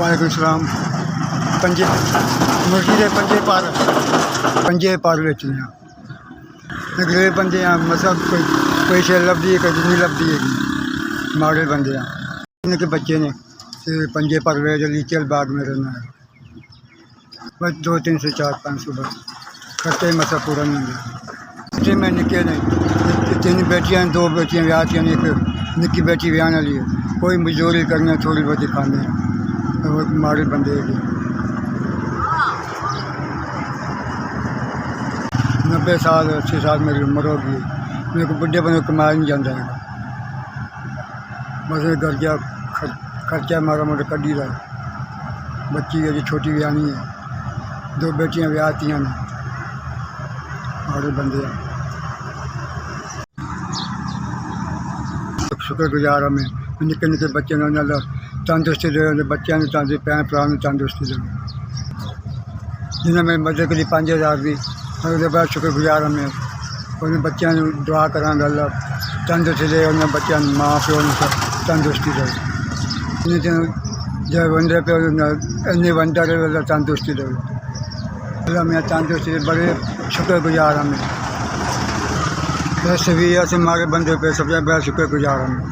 वालेकुम सलाम। पंजे मुर्गी के पंजे पर बेचने गरीब बंदे हैं, मसा कोई शे लभदी है, कोई नहीं लभदी है, माड़े बंदे हैं। इनके बच्चे ने पंजे पर वे लीचल बाग में रहना है, बस 200-300 400-500 बस खर्चे मसा पूरा नहीं होंगे। मैं निके ने 3 बेटियां 2 बेटियां ब्याह की, एक निकी बेटी ब्याह वाली है। कोई मजदूरी करने थोड़ी बहुत खाने माड़े बंदे है। 90 साल 80 साल मेरी उम्र होगी, मेरे को बुढ़े बंदे कमाया नहीं जाता है, बस घर जा खर्चा मारा मोटा कड्डी का। बच्ची है जी छोटी ब्याहनी है, 2 बेटियां ब्याहतियाँ ने, माड़े बंदे हैं। शुक्रगुजार हमें निके निके बच्चे तंदुरुस्ती दे, बच्चों ने भैन भरा तंदुरुस्ती दे, जिन्हें मेरी मदद करी 5000 की, उसके बाद शुक्रगुजार हमें। उन्हें बच्चों दुआ करा अल्लाह तंदुरुस्ती दे, उन्हें बच्चों माँ प्यो तंदुरुस्ती दे, जब वंडे पे इन्नी वंडा रहे अल्लाह तंदुरुस्ती दे, अल्लाह मैं तंदुरुस्ती दे, बड़े शुक्रगुजार हमें। वैसे भी ऐसे मारे बंदे पे सबसे बड़ा शुक्रगुजार हमें।